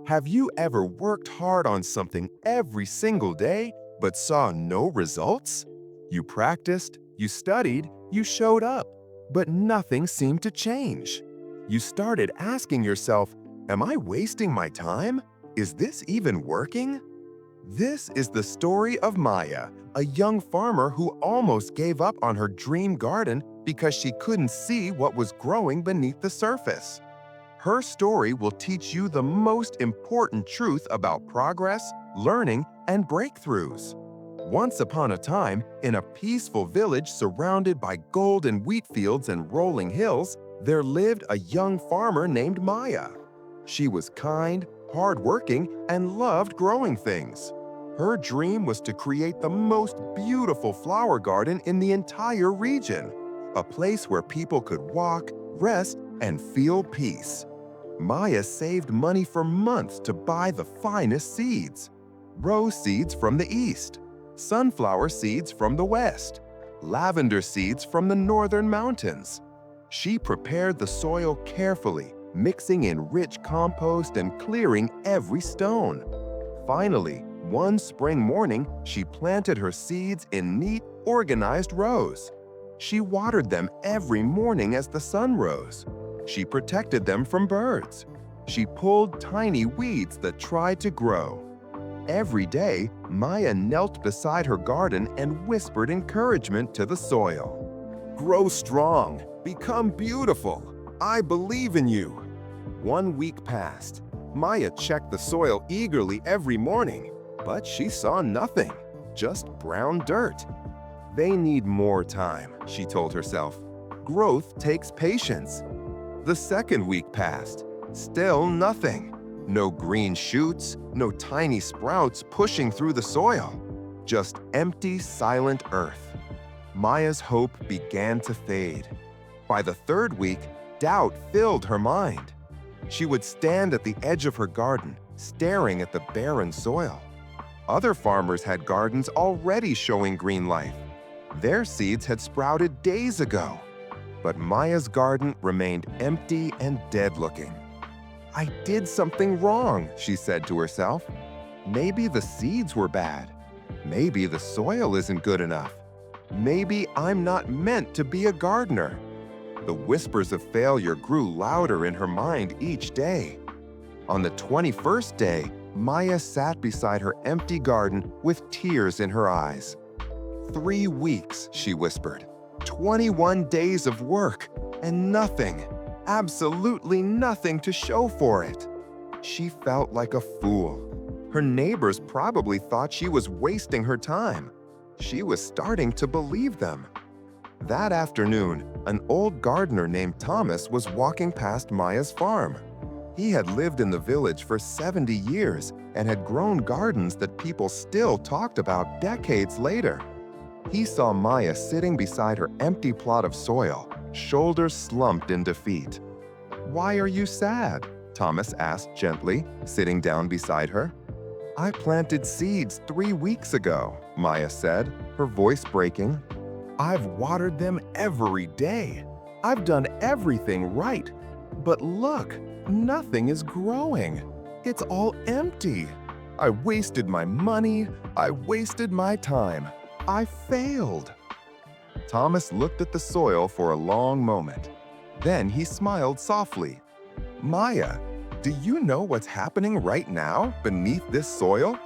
Have you ever worked hard on something every single day but saw no results? You practiced, you studied, you showed up, but nothing seemed to change. You started asking yourself, am I wasting my time? Is this even working? This is the story of Maya, a young farmer who almost gave up on her dream garden because she couldn't see what was growing beneath the surface. Her story will teach you the most important truth about progress, learning, and breakthroughs. Once upon a time, in a peaceful village surrounded by golden wheat fields and rolling hills, there lived a young farmer named Maya. She was kind, hardworking, and loved growing things. Her dream was to create the most beautiful flower garden in the entire region, a place where people could walk, rest, and feel peace. Maya saved money for months to buy the finest seeds. Rose seeds from the east, sunflower seeds from the west, lavender seeds from the northern mountains. She prepared the soil carefully, mixing in rich compost and clearing every stone. Finally, one spring morning, she planted her seeds in neat, organized rows. She watered them every morning as the sun rose. She protected them from birds. She pulled tiny weeds that tried to grow. Every day, Maya knelt beside her garden and whispered encouragement to the soil. "Grow strong, become beautiful. I believe in you." 1 week passed. Maya checked the soil eagerly every morning, but she saw nothing, just brown dirt. "They need more time," she told herself. "Growth takes patience." The 2nd week passed. Still nothing. No green shoots, no tiny sprouts pushing through the soil. Just empty, silent earth. Maya's hope began to fade. By the 3rd week, doubt filled her mind. She would stand at the edge of her garden, staring at the barren soil. Other farmers had gardens already showing green life. Their seeds had sprouted days ago. But Maya's garden remained empty and dead-looking. "I did something wrong," she said to herself. "Maybe the seeds were bad. Maybe the soil isn't good enough. Maybe I'm not meant to be a gardener." The whispers of failure grew louder in her mind each day. On the 21st day, Maya sat beside her empty garden with tears in her eyes. "3 weeks," she whispered. 21 days of work, and nothing, absolutely nothing to show for it. She felt like a fool. Her neighbors probably thought she was wasting her time. She was starting to believe them. That afternoon, an old gardener named Thomas was walking past Maya's farm. He had lived in the village for 70 years and had grown gardens that people still talked about decades later. He saw Maya sitting beside her empty plot of soil, shoulders slumped in defeat. "Why are you sad?" Thomas asked gently, sitting down beside her. "I planted seeds 3 weeks ago," Maya said, her voice breaking. "I've watered them every day. I've done everything right. But look, nothing is growing. It's all empty. I wasted my money. I wasted my time. I failed." Thomas looked at the soil for a long moment. Then he smiled softly. "Maya, do you know what's happening right now beneath this soil?"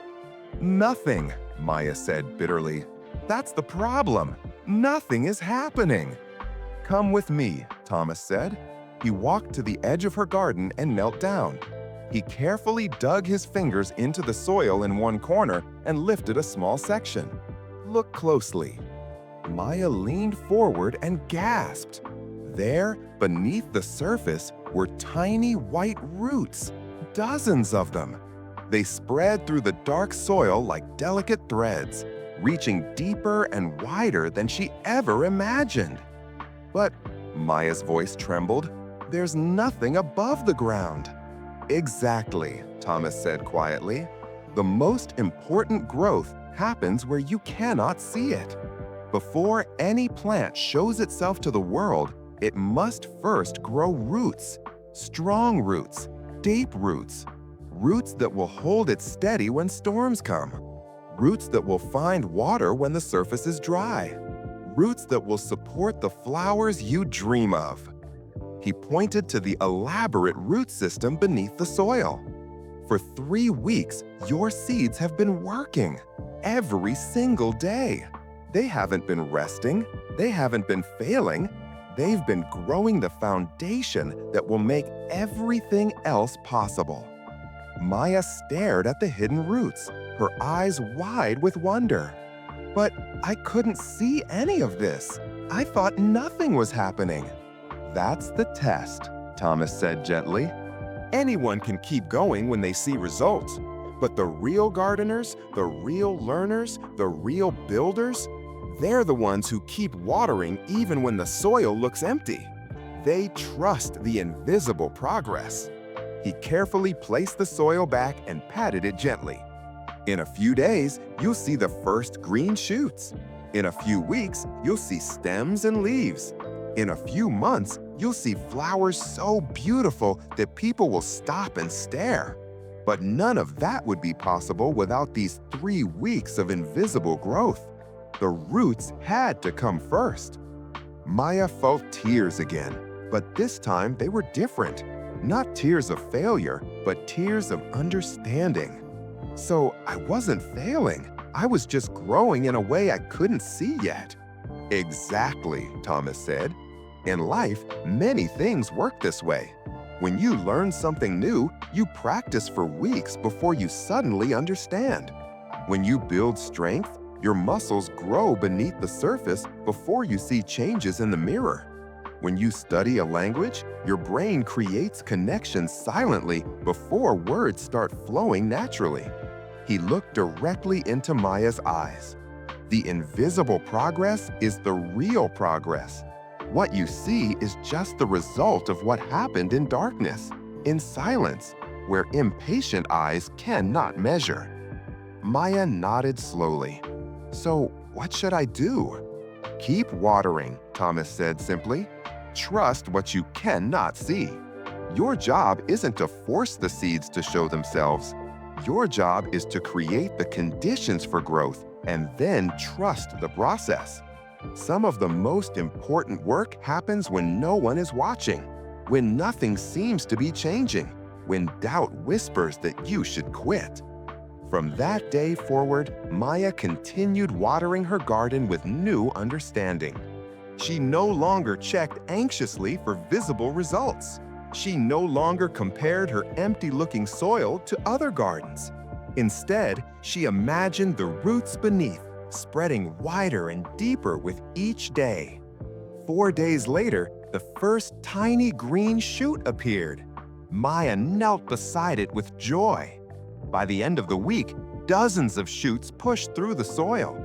"Nothing," Maya said bitterly. "That's the problem. Nothing is happening." "Come with me," Thomas said. He walked to the edge of her garden and knelt down. He carefully dug his fingers into the soil in one corner and lifted a small section. "Look closely." Maya leaned forward and gasped. There, beneath the surface, were tiny white roots, dozens of them. They spread through the dark soil like delicate threads, reaching deeper and wider than she ever imagined. "But," Maya's voice trembled, "there's nothing above the ground." "Exactly," Thomas said quietly. "The most important growth happens where you cannot see it. Before any plant shows itself to the world, it must first grow roots, strong roots, deep roots. Roots that will hold it steady when storms come. Roots that will find water when the surface is dry. Roots that will support the flowers you dream of. He pointed to the elaborate root system beneath the soil. For 3 weeks, your seeds have been working every single day. They haven't been resting. They haven't been failing. They've been growing the foundation that will make everything else possible. Maya stared at the hidden roots, her eyes wide with wonder. But I couldn't see any of this. I thought nothing was happening. That's the test, Thomas said gently. Anyone can keep going when they see results, but the real gardeners, the real learners, the real builders, they're the ones who keep watering even when the soil looks empty. They trust the invisible progress. He carefully placed the soil back and patted it gently. In a few days, you'll see the first green shoots. In a few weeks, you'll see stems and leaves. In a few months, you'll see flowers so beautiful that people will stop and stare. But none of that would be possible without these 3 weeks of invisible growth. The roots had to come first. Maya felt tears again, but this time they were different. Not tears of failure, but tears of understanding. So I wasn't failing. I was just growing in a way I couldn't see yet. Exactly, Thomas said. In life, many things work this way. When you learn something new, you practice for weeks before you suddenly understand. When you build strength, your muscles grow beneath the surface before you see changes in the mirror. When you study a language, your brain creates connections silently before words start flowing naturally. He looked directly into Maya's eyes. The invisible progress is the real progress. What you see is just the result of what happened in darkness, in silence, where impatient eyes cannot measure. Maya nodded slowly. So, what should I do? Keep watering, Thomas said simply. Trust what you cannot see. Your job isn't to force the seeds to show themselves. Your job is to create the conditions for growth and then trust the process. Some of the most important work happens when no one is watching, when nothing seems to be changing, when doubt whispers that you should quit. From that day forward, Maya continued watering her garden with new understanding. She no longer checked anxiously for visible results. She no longer compared her empty-looking soil to other gardens. Instead, she imagined the roots beneath, spreading wider and deeper with each day. 4 days later, the first tiny green shoot appeared. Maya knelt beside it with joy. By the end of the week, dozens of shoots pushed through the soil.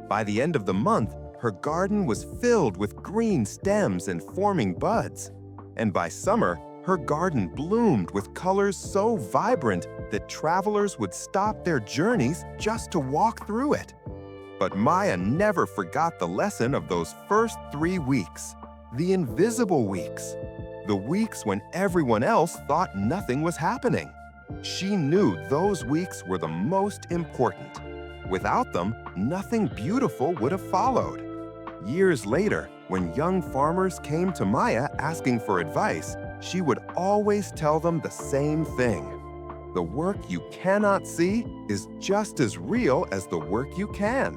By the end of the month, her garden was filled with green stems and forming buds. And by summer, her garden bloomed with colors so vibrant that travelers would stop their journeys just to walk through it. But Maya never forgot the lesson of those first 3 weeks, the invisible weeks, the weeks when everyone else thought nothing was happening. She knew those weeks were the most important. Without them, nothing beautiful would have followed. Years later, when young farmers came to Maya asking for advice, she would always tell them the same thing. The work you cannot see is just as real as the work you can.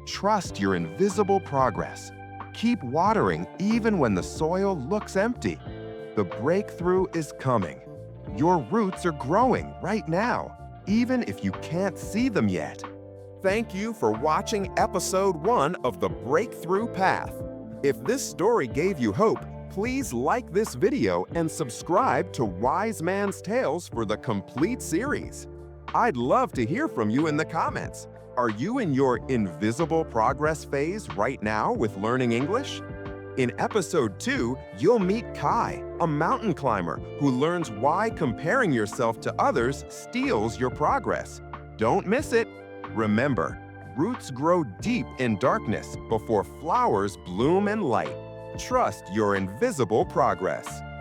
Trust your invisible progress. Keep watering even when the soil looks empty. The breakthrough is coming. Your roots are growing right now, even if you can't see them yet. Thank you for watching episode 1 of The Breakthrough Path. If this story gave you hope, please like this video and subscribe to Wise Man's Tales for the complete series. I'd love to hear from you in the comments. Are you in your invisible progress phase right now with learning English? In episode 2, you'll meet Kai, a mountain climber who learns why comparing yourself to others steals your progress. Don't miss it. Remember, roots grow deep in darkness before flowers bloom in light. Trust your invisible progress.